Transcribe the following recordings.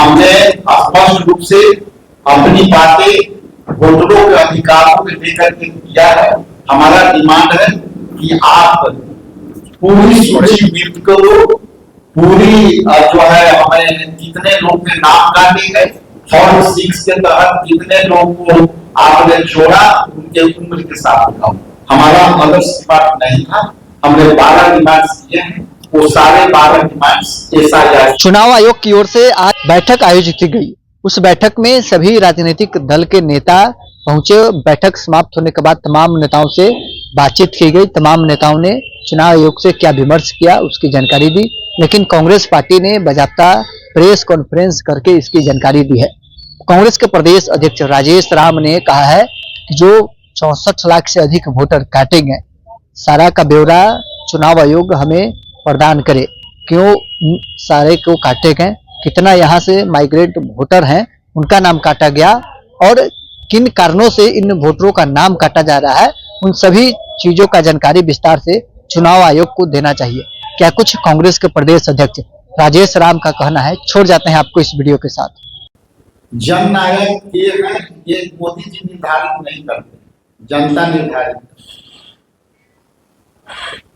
हमने स्पष्ट रूप से अपनी बातें वोटरों के अधिकारों को लेकर के किया है। हमारा डिमांड है कि आप पूरी सूची व्यक्त करो, पूरी जो है हमें कितने लोग के नाम काटे गए, फॉर्म 6 के तहत कितने लोग को आपने जोड़ा, उनके उम्र के साथ दिखाओ। हमारा आदर्श बात नहीं था, हमने 12 डिमांड्स किए हैं, वो सारे 12 डिमांड्स ऐसा। चुनाव आयोग की ओर से आज बैठक आयोजित की गई। उस बैठक में सभी राजनीतिक दल के नेता पहुंचे। बैठक समाप्त होने के बाद तमाम नेताओं से बातचीत की गई। तमाम नेताओं ने चुनाव आयोग से क्या विमर्श किया उसकी जानकारी दी, लेकिन कांग्रेस पार्टी ने बाकायदा प्रेस कॉन्फ्रेंस करके इसकी जानकारी दी है। कांग्रेस के प्रदेश अध्यक्ष राजेश राम ने कहा है कि जो 64 लाख से अधिक वोटर काटे गए, सारा का ब्यौरा चुनाव आयोग हमें प्रदान करे, क्यों सारे को काटे गए, कितना यहाँ से माइग्रेंट वोटर हैं उनका नाम काटा गया और किन कारणों से इन वोटरों का नाम काटा जा रहा है, उन सभी चीजों का जानकारी विस्तार से चुनाव आयोग को देना चाहिए। क्या कुछ कांग्रेस के प्रदेश अध्यक्ष राजेश राम का कहना है, छोड़ जाते हैं आपको इस वीडियो के साथ। जननायक ये है, ये मोदी जी निर्धारित नहीं करते, जनता निर्धारित,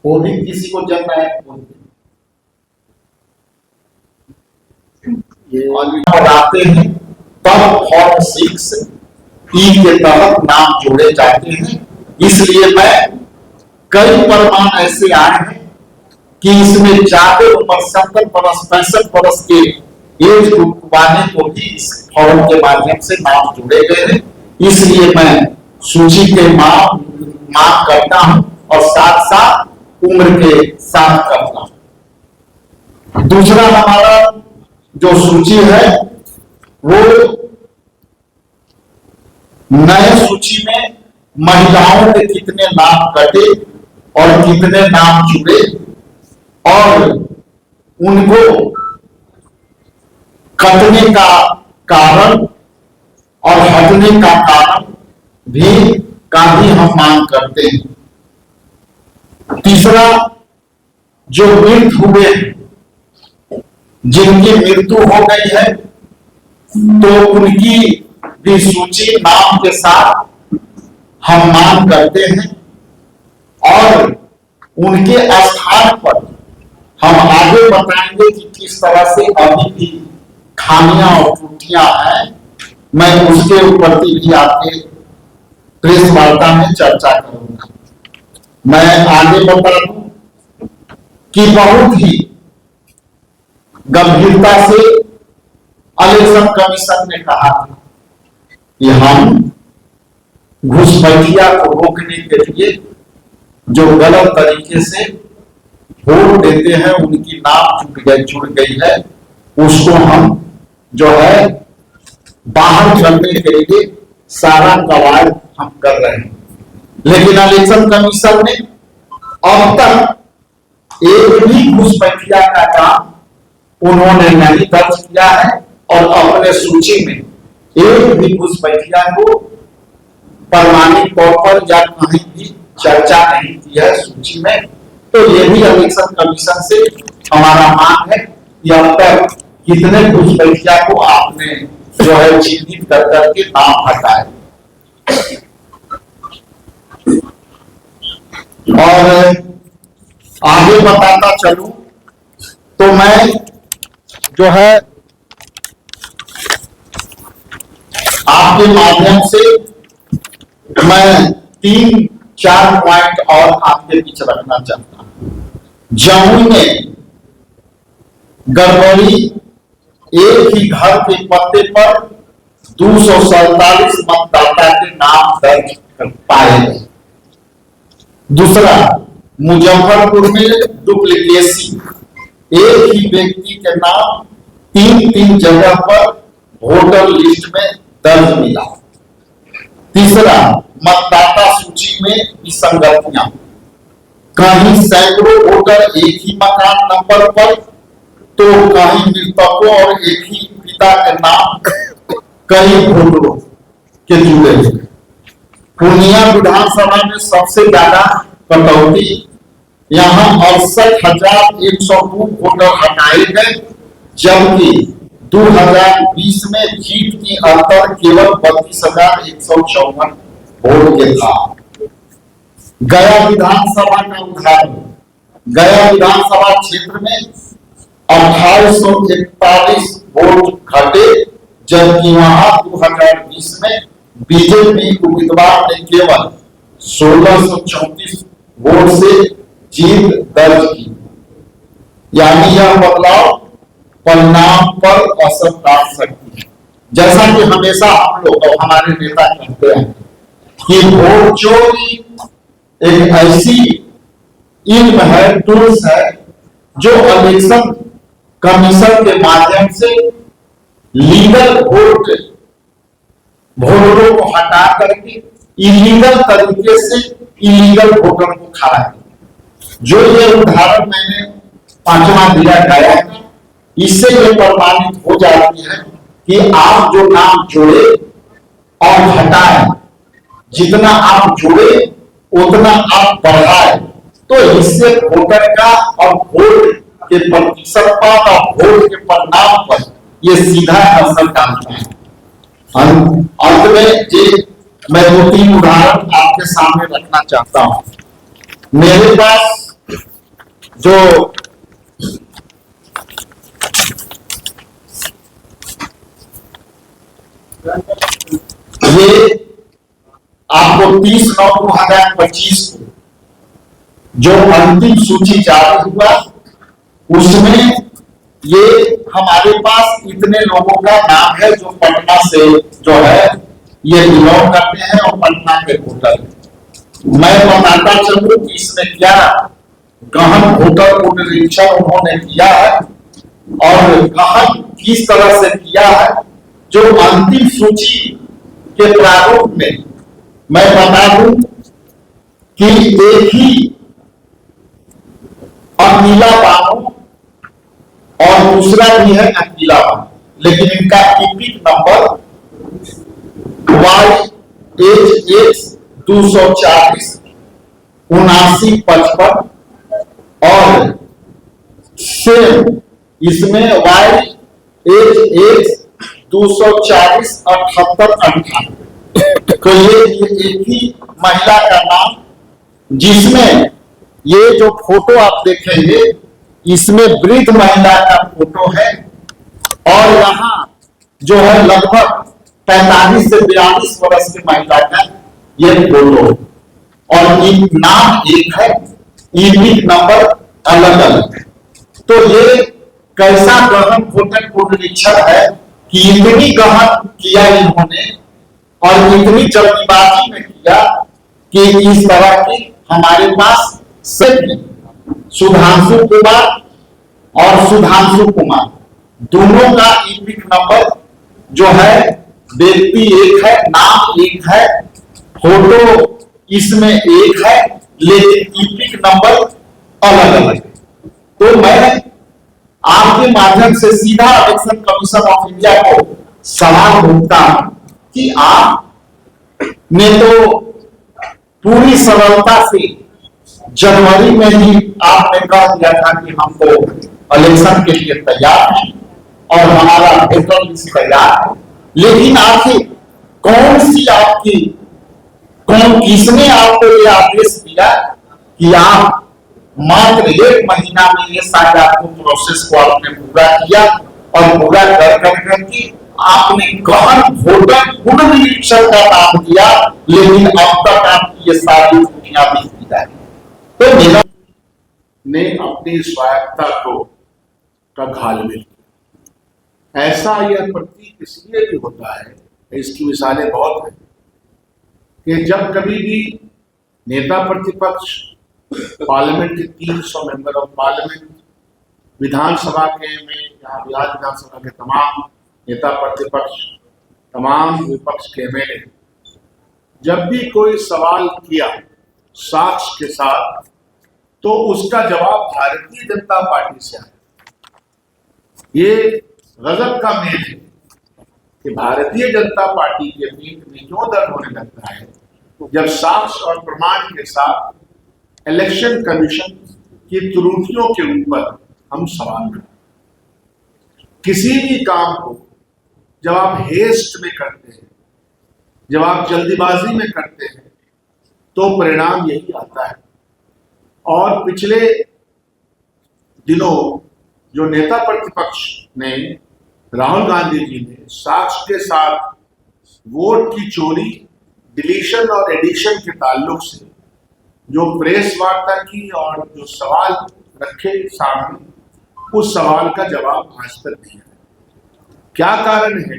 वो भी किसी को जननायक बोलते बनाते हैं, तब फॉर्म 6E के तहत नाम जोड़े जाते हैं। इसलिए मैं कई प्रमाण ऐसे आए हैं कि इसमें ज्यादा 70 वर्ष 65 वर्ष के एज ग्रुप वाले को भी इस फॉर्म के माध्यम से नाम जोड़े गए हैं। इसलिए मैं सूची के मांग करता हूं और साथ साथ उम्र के साथ करता हूं। दूसरा, हमारा जो सूची है वो नए सूची में महिलाओं के कितने नाम कटे और कितने नाम जुड़े और उनको कटने का कारण और हटने का कारण भी हम मांग करते हैं। तीसरा, जो मृत हुए हैं, जिनकी मृत्यु हो गई है, तो उनकी भी सूची नाम के साथ हम मांग करते हैं और उनके स्थान पर हम आगे बताएंगे कि किस तरह से अभी भी खामियां और त्रुटियां हैं। मैं उसके ऊपर भी आपके प्रेस वार्ता में चर्चा करूंगा। मैं आगे बता दूं कि बहुत ही गंभीरता से इलेक्शन कमीशन ने कहा था कि हम घुसपैठिया को रोकने के लिए जो गलत तरीके से वोट देते हैं, उनकी नाम जुड़ गई है, उसको हम जो है बाहर करने के लिए सारा कवायद हम कर रहे हैं। लेकिन इलेक्शन कमीशन ने अब तक एक भी घुसपैठिया का काम उन्होंने नहीं दर्ज किया है और अपने सूची में एक भी घुसपैठिया को प्रमाणिक तौर पर या कहीं भी चर्चा नहीं की है सूची में। तो ये भी इलेक्शन कमीशन से हमारा मांग है कि अब तक कितने घुसपैठिया को आपने जो है चिन्हित कर करके नाम हटाए। और आगे बताता चलूं तो मैं जो है आपके माध्यम से मैं 3-4 पॉइंट और आपके बीच रखना चाहता हूं। जमुई में गड़बड़ी, एक ही घर के पत्ते पर 247 मतदाता के नाम दर्ज पाए गए। दूसरा, मुजफ्फरपुर में डुप्लीकेसी, एक ही व्यक्ति के नाम 3 जगह पर वोटर लिस्ट में दर्ज मिला। तीसरा, मतदाता सूची में विसंगतियां, कहीं सैकड़ों वोटर एक ही मकान नंबर पर, तो कहीं मृतकों और एक ही पिता के नाम कई वोटरों के जुड़े हुए। पूर्णिया विधानसभा में सबसे ज्यादा कटौती, यहाँ 68,102 वोटर हटाए गए, जबकि 2020 में जीत की अंतर केवल 32,154 वोट के था। गया विधानसभा का उदाहरण, गया विधानसभा क्षेत्र में 2841 वोट घटे, जबकि वहां 2020 में बीजेपी उम्मीदवार ने केवल 1634 वोट से जीत दर्ज की। यानी यह बदलाव परिणाम पर असर डाल सकती है। जैसा कि हमेशा हम लोग और हमारे नेता कहते हैं कि वोट चोरी एक ऐसी इल्म है, टूल्स है, जो इलेक्शन कमीशन के माध्यम से लीगल वोटरों को हटा करके इलीगल तरीके से इलीगल वोटर को खड़ा किया। जो ये उदाहरण मैंने 5वां दिया गया था, इससे यह प्रमाणित हो जाती है कि आप जो नाम जोड़े और हटाए, जितना आप जोड़े उतना आप बढ़ाए, तो इससे वोटर का और वोट के प्रतिशत पर और वोट के परिणाम पर यह सीधा असर डालता है। अंत में मैं 2-3 उदाहरण आपके सामने रखना चाहता हूं। मेरे पास जो ये आपको 30/9/2025 को जो अंतिम सूची जारी हुआ, उसमें ये हमारे पास इतने लोगों का नाम है जो पटना से जो है ये बिलोंग करते हैं और पटना के वोटर। मैं बताता चलूं कि इसमें क्या गहन वोटर को निरीक्षण उन्होंने किया है और गहन किस तरह से किया है। जो अंतिम सूची के प्रारूप में मैं बता दूं कि एक ही अकेला बानो और दूसरा भी है अकेला बानो, लेकिन इनका टिपिक नंबर YHX 240 7955 और सेम इसमें YHX 240 78 58। तो ये एक ही महिला का नाम, जिसमें ये जो फोटो आप देखेंगे इसमें वृद्ध महिला का फोटो है और यहाँ जो है लगभग 45 से 42 वर्ष की महिला का ये फोटो और नाम एक है, ईपिक नंबर अलग अलग है। तो ये कैसा गहन वोटर को निरीक्षण है कि इतनी गहन किया इन्होंने और इतनी जल्दबाजी में किया कि इस तरह की हमारे पास सुधांशु कुमार और सुधांशु कुमार दोनों का ईपिक नंबर जो है व्यक्ति एक है, नाम एक है, फोटो इसमें एक है, लेकिन ईपिक नंबर अलग अलग है। तो मैं आपके माध्यम से सीधा इलेक्शन कमीशन ऑफ इंडिया को सवाल पूछता हूं कि आप ने तो पूरी सरलता से जनवरी में ही आपने कह दिया था कि हम तो इलेक्शन के लिए तैयार हैं और हमारा वोटर लिस्ट तैयार है, लेकिन आखिर किसने आपको यह आदेश दिया कि आप मात्र 1 महीना में ये सारे आपको प्रोसेस को आपने पूरा किया और पूरा कर करके आपने गहन वोटर पुनर्निरीक्षण का काम किया, लेकिन अब तक आपकी ये सारी छुट्टियां बीत गई। तो मेरा ने अपनी स्वायत्ता को का घालमेल किया। ऐसा यह प्रतीक इसलिए भी होता है, इसकी मिसालें बहुत हैं, कि जब कभी भी नेता प्रतिपक्ष पार्लियामेंट के 300 मेंबर ऑफ पार्लियामेंट, विधानसभा के में यहाँ बिहार विधानसभा के तमाम नेता प्रतिपक्ष, तमाम विपक्ष के एमएलए जब भी कोई सवाल किया साक्ष्य के साथ, तो उसका जवाब भारतीय जनता पार्टी से आया। ये गजब का मेल है कि भारतीय जनता पार्टी के मीट में क्यों दर्द होने लगता है जब साक्ष्य और प्रमाण के साथ इलेक्शन कमीशन की त्रुटियों के ऊपर हम सवाल करते हैं। किसी भी काम को जब आप हेस्ट में करते हैं, जब आप जल्दीबाजी में करते हैं, तो परिणाम यही आता है। और पिछले दिनों जो नेता प्रतिपक्ष ने, राहुल गांधी जी ने साक्ष्य के साथ वोट की चोरी, डिलीशन और एडिशन के ताल्लुक से जो प्रेस वार्ता की और जो सवाल रखे सामने, उस सवाल का जवाब आज तक नहीं है। क्या कारण है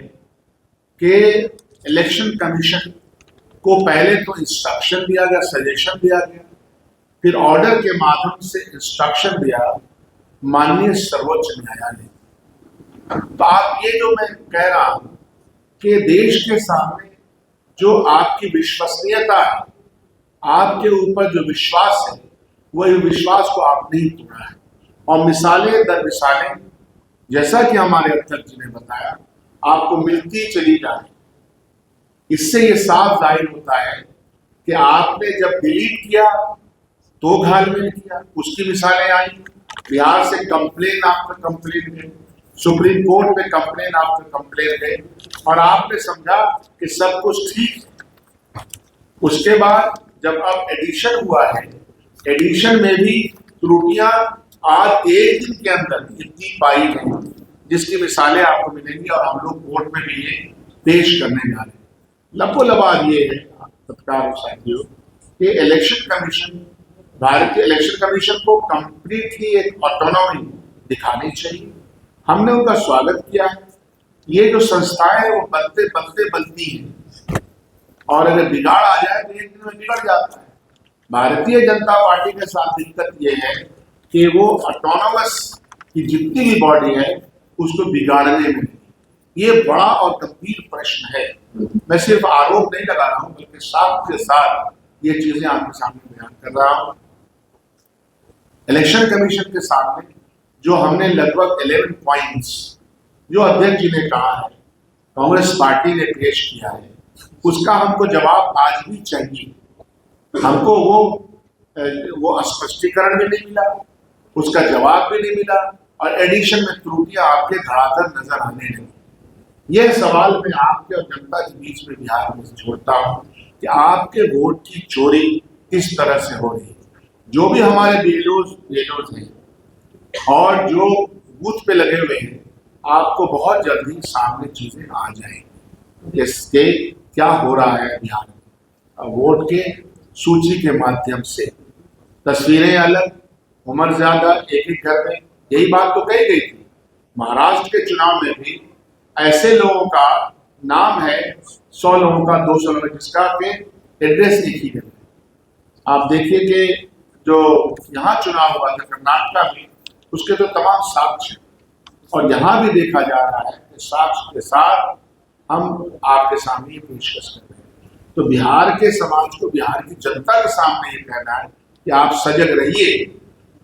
कि इलेक्शन कमीशन को पहले तो इंस्ट्रक्शन दिया गया, सजेशन दिया गया, फिर ऑर्डर के माध्यम से इंस्ट्रक्शन दिया माननीय सर्वोच्च न्यायालय। तो आप ये जो मैं कह रहा हूं कि देश के सामने जो आपकी विश्वसनीयता है, आपके ऊपर जो विश्वास है, वही विश्वास को आपने ही तोड़ा है। और मिसालें दर मिसालें, जैसा कि हमारे अध्यक्ष जी ने बताया, आपको मिलती चली जा रही। इससे ये साफ जाहिर होता है कि आपने जब डिलीट किया तो घालमेल किया। उसकी मिसालें आई, बिहार से कंप्लेन आफ्टर कंप्लेन गए, सुप्रीम कोर्ट में कंप्लेन आफ्टर कंप्लेन गए, और आपने समझा कि सब कुछ ठीक है। उसके बाद जब अब एडिशन हुआ है, एडिशन में भी त्रुटियां आज एक दिन के अंदर इतनी पाई गई, जिसकी मिसालें आपको मिलेंगी और हम लोग कोर्ट में भी ये पेश करने जा रहे हैं। लबोलबाद ये है पत्रकार साथियों कि इलेक्शन कमीशन, भारतीय इलेक्शन कमीशन को कंप्लीटली एक ऑटोनॉमी दिखानी चाहिए। हमने उनका स्वागत किया है। ये जो संस्थाएं हैं वो बनते बनते बनती हैं, और अगर बिगाड़ आ जाए तो एक दिन में बिगड़ जाता है। भारतीय जनता पार्टी के साथ दिक्कत ये है कि वो ऑटोनॉमस की जितनी भी बॉडी है उसको बिगाड़ने में, ये बड़ा और गंभीर प्रश्न है। मैं सिर्फ आरोप नहीं लगा रहा हूं, बल्कि साथ के साथ ये चीजें आपके सामने बयान कर रहा हूं। इलेक्शन कमीशन के सामने जो हमने लगभग 11 पॉइंट्स जो अध्यक्ष जी ने कहा है, कांग्रेस पार्टी ने पेश किया है, उसका हमको जवाब आज भी चाहिए। हमको वो स्पष्टीकरण भी नहीं मिला, उसका जवाब भी नहीं मिला, और एडिशन में त्रुटियां आपके धड़ाधड़ नजर आने लगी। यह सवाल मैं आपके और जनता के बीच में बिहार में छोड़ता हूं कि आपके वोट की चोरी किस तरह से हो रही है। जो भी हमारे बीएलओज हैं और जो बूथ पे लगे हुए हैं, आपको बहुत जल्दी सामने चीजें आ जाएंगी इसके क्या हो रहा है बिहार में। वोट के सूची के माध्यम से तस्वीरें अलग, उम्र ज्यादा, एक एक घर में, यही बात तो कही गई थी। महाराष्ट्र के चुनाव में भी ऐसे लोगों का नाम है, 100 लोगों का, 200 लोगों जिसका के एड्रेस एक ही है। आप देखिए कि जो यहाँ चुनाव हुआ था कर्नाटका में, उसके तो तमाम साक्ष्य, और यहाँ भी देखा जा रहा है कि साक्ष्य के साथ हम आपके सामने ये पेशकश कर रहे हैं। तो बिहार के समाज को, बिहार की जनता के सामने ये कहना है कि आप सजग रहिए।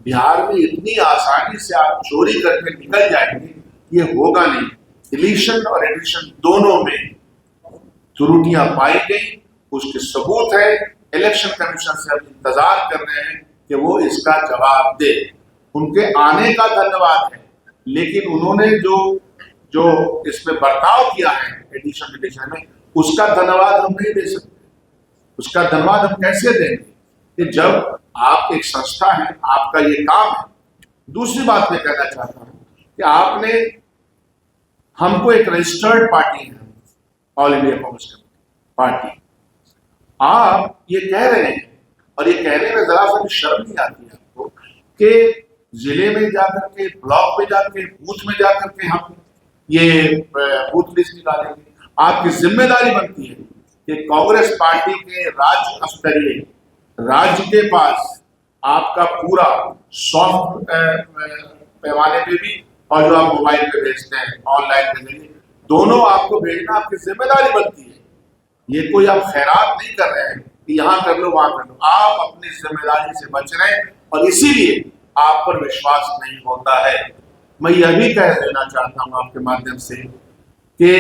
बिहार में इतनी आसानी से आप चोरी करके निकल जाएंगे, ये होगा नहीं। डिलीशन और एडिशन दोनों में त्रुटियां पाई गई, उसके सबूत है। इलेक्शन कमीशन से हम इंतजार कर रहे हैं कि वो इसका जवाब दे। उनके आने का धन्यवाद है, लेकिन उन्होंने जो इसमें बर्ताव किया है एडिशन डिलीशन में, उसका धन्यवाद हम नहीं दे सकते। उसका धन्यवाद हम कैसे देंगे कि जब आप एक संस्था है, आपका ये काम है। दूसरी बात मैं कहना चाहता हूं कि आपने हमको एक रजिस्टर्ड पार्टी है, ऑल इंडिया कांग्रेस पार्टी, आप ये कह रहे हैं, और ये कहने में जरा सा भी शर्म नहीं आती है आपको कि जिले में जाकर के, ब्लॉक में जाकर, बूथ में जाकर के हम ये बूथ लिस्ट निकालेंगे। आपकी जिम्मेदारी बनती है कि कांग्रेस पार्टी के राज्य स्तरीय, राज्य के पास आपका पूरा सॉफ्ट पैमाने पे भी, और जो आप मोबाइल पे भेजते हैं, ऑनलाइन भेजेंगे, दोनों आपको भेजना आपकी जिम्मेदारी बनती है। ये कोई आप खैरात नहीं कर रहे हैं कि यहाँ कर लो वहां कर लो, आप अपनी जिम्मेदारी से बच रहे हैं, और इसीलिए आप पर विश्वास नहीं होता है। मैं यह भी कह देना चाहता हूं आपके माध्यम से कि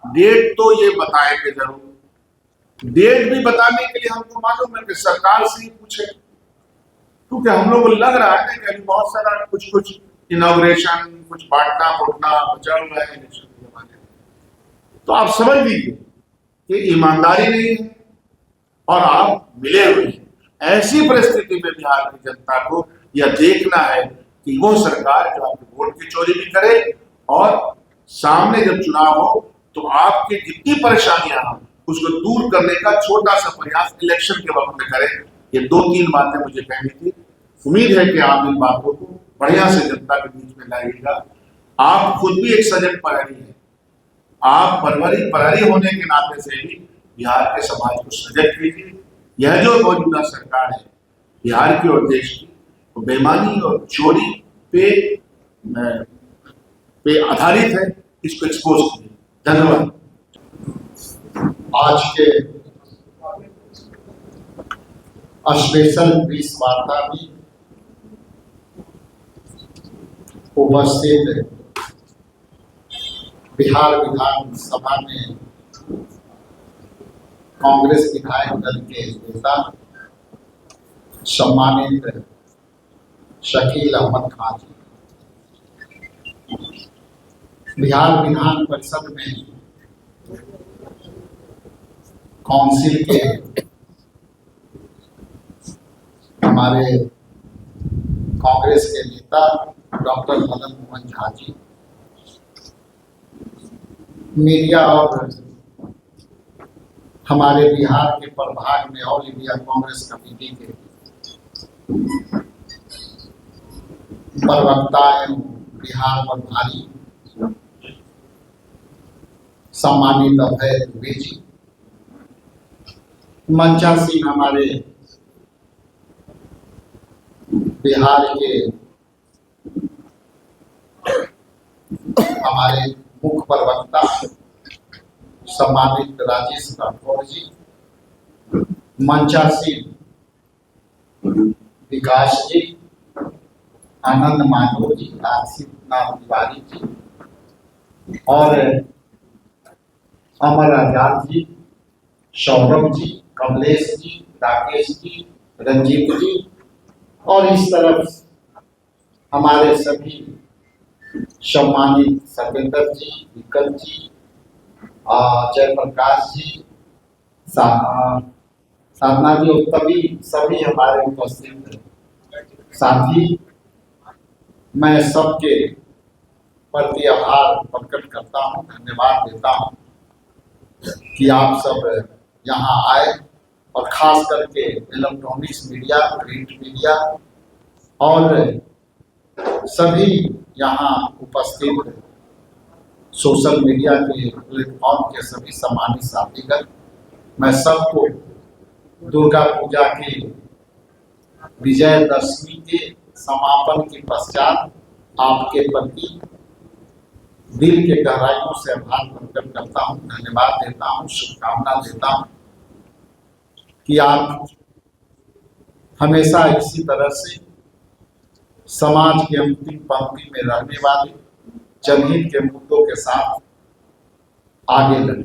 डेट तो ये बताएंगे जरूर। डेट भी बताने के लिए हमको मालूम है कि सरकार से ही पूछे, क्योंकि हम लोग को लग रहा है ना कि अभी बहुत सारा कुछ इनॉग्रेशन, कुछ बांटना फूटना चल रहा है इलेक्शन के जमाने में। तो आप समझ लीजिए कि ईमानदारी नहीं है और आप मिले हुए हैं। ऐसी परिस्थिति में बिहार की जनता को यह देखना है कि वो सरकार जो आपके वोट की चोरी भी करे और सामने जब चुनाव हो तो आपकी जितनी परेशानियां हो उसको दूर करने का छोटा सा प्रयास इलेक्शन के वक्त में करें। ये 2-3 बातें मुझे कहनी थी। उम्मीद है कि आप इन बातों को बढ़िया से जनता के बीच में लाइएगा। आप खुद भी एक सजग प्रहरी हैं। आप प्रहरी होने के नाते से भी बिहार के समाज को सजग कीजिए। यह जो मौजूदा सरकार है बिहार की और देश की, वो बेईमानी और चोरी पे आधारित है। इसको एक्सपोज कीजिए। धन्यवाद। आज के स्पेशल प्रेस वार्ता में उपस्थित बिहार विधानसभा में कांग्रेस विधायक दल के नेता सम्मानित शकील अहमद खान जी, बिहार विधान परिषद में काउंसिल के हमारे कांग्रेस के नेता डॉक्टर मदन मोहन झा जी, मीडिया और हमारे बिहार के प्रभाग में ऑल इंडिया कांग्रेस कमेटी के प्रवक्ता एवं बिहार प्रभारी सम्मानित अभय दुबे जी, मंचासीन हमारे बिहार के हमारे मुख्य प्रवक्ता सम्मानित राजेश राठौर जी, मंचासीन विकास जी, आनंद मानव जी, आसिफ नाथ तिवारी जी और अमर आजाद जी, सौरभ जी, कमलेश जी, राकेश जी, रंजीत जी और इस तरफ हमारे सभी सम्मानित सतेंद्र जी, विकल्प जी, जयप्रकाश जी, साधना जी और सभी हमारे उपस्थित साथी, मैं सबके प्रति आभार प्रकट करता हूँ, धन्यवाद देता हूँ कि आप सब यहाँ आए और खास करके इलेक्ट्रॉनिक्स मीडिया, प्रिंट मीडिया और सभी यहाँ उपस्थित सोशल मीडिया के प्लेटफॉर्म के सभी सम्मानित साथीगण, मैं सबको दुर्गा पूजा के विजयदशमी के समापन के पश्चात आपके प्रति दिल के गहराइयों से आभार प्रकट करता हूँ, धन्यवाद देता हूँ, शुभकामना देता हूँ कि आप हमेशा इसी तरह से समाज के अंतिम पंक्ति में रहने वाले जनहित के मुद्दों के साथ आगे बढ़े।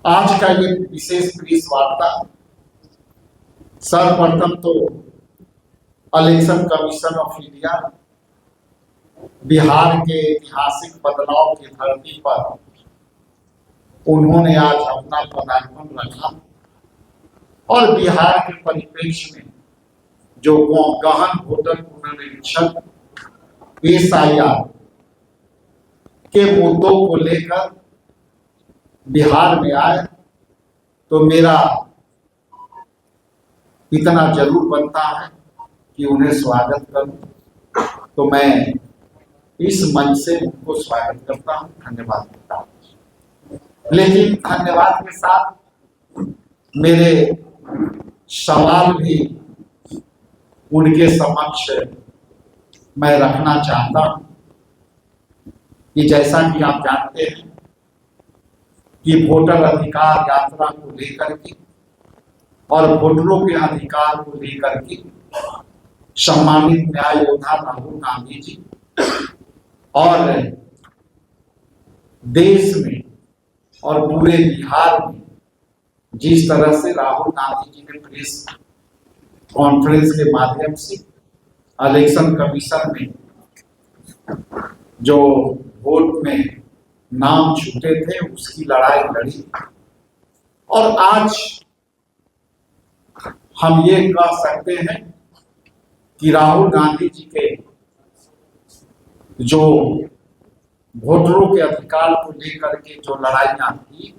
आज का ये विशेष प्रेस वार्ता सर्वप्रथम तो election commission of India Bihar के ऐतिहासिक बदलाव की धरती पर उन्होंने आज अपना पदार्पण रखा और बिहार के परिप्रेक्ष्य में जो गहन वोटर पुनरीक्षण SIR के मुद्दों को लेकर बिहार में आए तो मेरा इतना जरूर बनता है कि उन्हें स्वागत करूं। तो मैं इस मंच से उनको स्वागत करता हूं, धन्यवाद देता हूं। लेकिन धन्यवाद के साथ मेरे सवाल भी उनके समक्ष मैं रखना चाहता हूं कि जैसा कि आप जानते हैं कि वोटर अधिकार यात्रा को लेकर के और वोटरों के अधिकार को लेकर के सम्मानित न्याय योद्धा राहुल गांधी जी और देश में और पूरे बिहार में जिस तरह से राहुल गांधी जी ने प्रेस कॉन्फ्रेंस के माध्यम से इलेक्शन कमीशन ने जो वोट में नाम छूटे थे उसकी लड़ाई लड़ी, और आज हम ये कह सकते हैं कि राहुल गांधी जी के जो वोटरों के अधिकार को लेकर के जो लड़ाइयां थी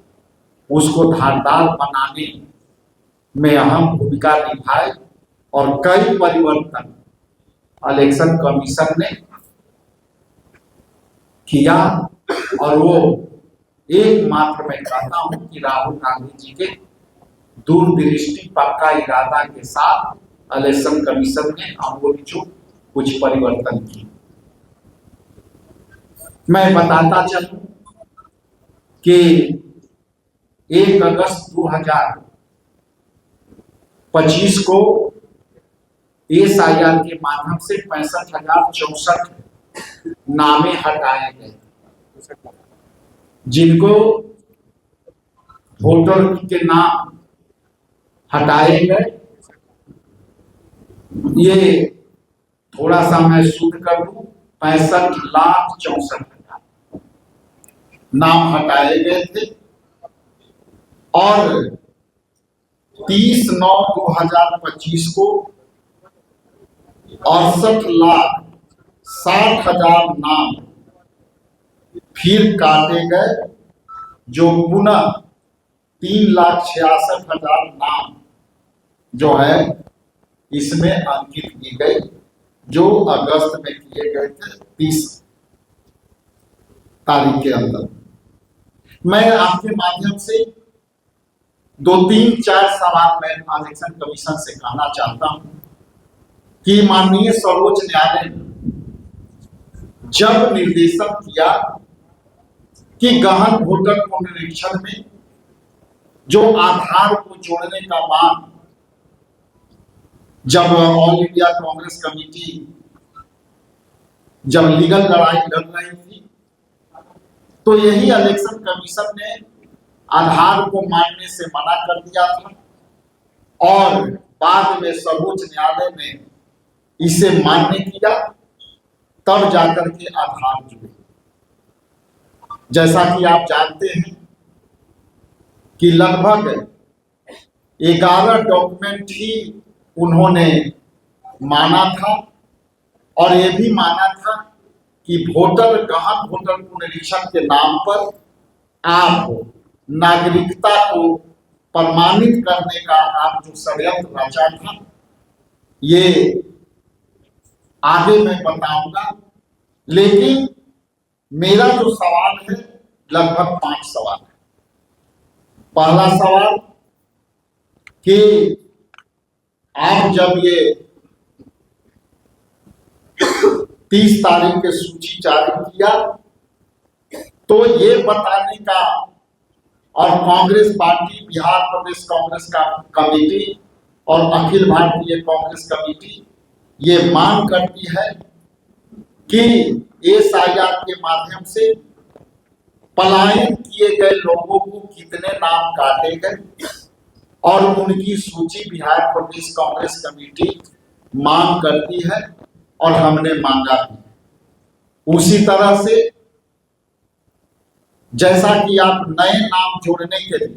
उसको धारदार बनाने में अहम भूमिका निभाए, और कई परिवर्तन इलेक्शन कमीशन ने किया। और वो एकमात्र मैं कहता हूं कि राहुल गांधी जी के दूरदृष्टि पक्का इरादा के साथ इलेक्शन कमीशन ने आमूल कुछ परिवर्तन किए। मैं बताता चलूं कि 1 अगस्त 2025 को SIR के माध्यम से 65,064 नामे हटाए गए, जिनको वोटर के नाम हटाए गए। ये थोड़ा सा मैं शुद्ध कर दूं, 65,64,000 नाम हटाए गए थे, और 30/9/2025 को 68,60,000 नाम फिर काटे गए, जो पुनः 3,66,000 नाम जो है इसमें अंकित की गई, जो अगस्त में किए गए थे 30 तारीख के अंदर। मैं आपके माध्यम से 2-3-4 सवाल मैं इलेक्शन कमीशन से कहना चाहता हूं कि माननीय सर्वोच्च न्यायालय ने जब निर्देशन किया कि गहन वोटर पुनरीक्षण में जो आधार को जोड़ने का मांग जब ऑल इंडिया कांग्रेस कमेटी जब लीगल लड़ाई लड़ रही थी, तो यही इलेक्शन कमीशन ने आधार को मानने से मना कर दिया था, और बाद में सर्वोच्च न्यायालय ने इसे मान्य किया, तब जाकर के आधार जुड़े। जैसा कि आप जानते हैं कि लगभग 11 डॉक्यूमेंट ही उन्होंने माना था, और ये भी माना था कि गहन वोटर पुनरीक्षण के नाम पर आप नागरिकता को प्रमाणित करने का आप जो षड्यंत्र रचा था, ये आगे मैं बताऊंगा। लेकिन मेरा जो सवाल है लगभग 5 सवाल है। पहला सवाल कि आप जब ये 30 तारीख के सूची जारी किया, तो ये बताने का, और कांग्रेस पार्टी, बिहार प्रदेश कांग्रेस का कमेटी और अखिल भारतीय कांग्रेस कमेटी ये मांग करती है कि SIR के माध्यम से पलायन किए गए लोगों को कितने नाम काटे गए, और उनकी सूची बिहार प्रदेश कांग्रेस कमेटी मांग करती है, और हमने मांगा भी। उसी तरह से जैसा कि आप नए नाम जोड़ने के लिए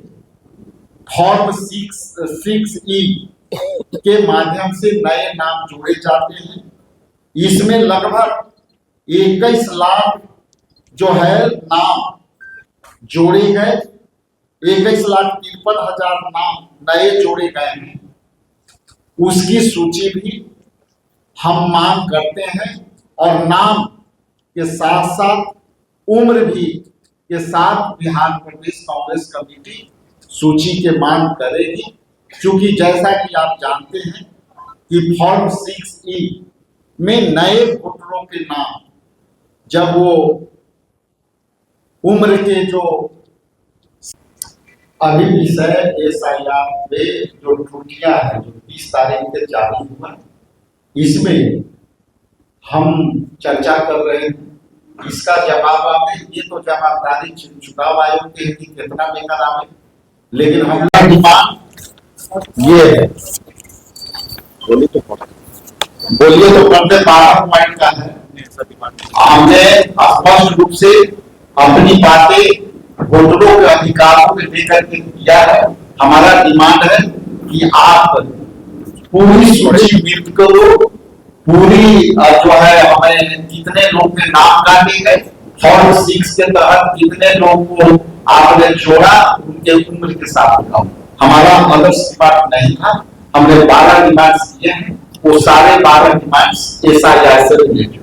फॉर्म 6E के माध्यम से नए नाम जोड़े जाते हैं, इसमें लगभग 21 लाख जो है नाम जोड़े गए, 21,53,000 नाम नए जोड़े गए हैं। उसकी सूची भी हम मांग करते हैं, और नाम के साथ साथ उम्र भी के साथ बिहार प्रदेश कांग्रेस कमेटी सूची के मांग करेगी, क्योंकि जैसा कि आप जानते हैं कि फॉर्म 6E में नए वोटरों के नाम जब वो उम्र के जो अभी विषय SIR में जो त्रुटियां है जो 30 तारीख से जारी हुआ, इसमें हम चर्चा कर रहे हैं। इसका जवाब हमें, ये तो जवाबदारी चुनाव आयोग की है कि कितना लेकर आवे, लेकिन हमारा डिमांड ये है बोलिए तो हमने 12 पॉइंट का है। हमने स्पष्ट रूप से अपनी बातें वोटरों के अधिकारों को लेकर के किया है। हमारा डिमांड है कि आप पूरी सूची व्यक्त करो, पूरी जो है हमें कितने लोग के नाम काटे गए, फॉर्म 6 के तहत कितने लोग को आपने जोड़ा, उनके उम्र के साथ बताओ। हमारा अलग बात नहीं था। हमने 12 डिमांड्स किए हैं, वो सारे 12 डिमांड्स SIR से रिलेटेड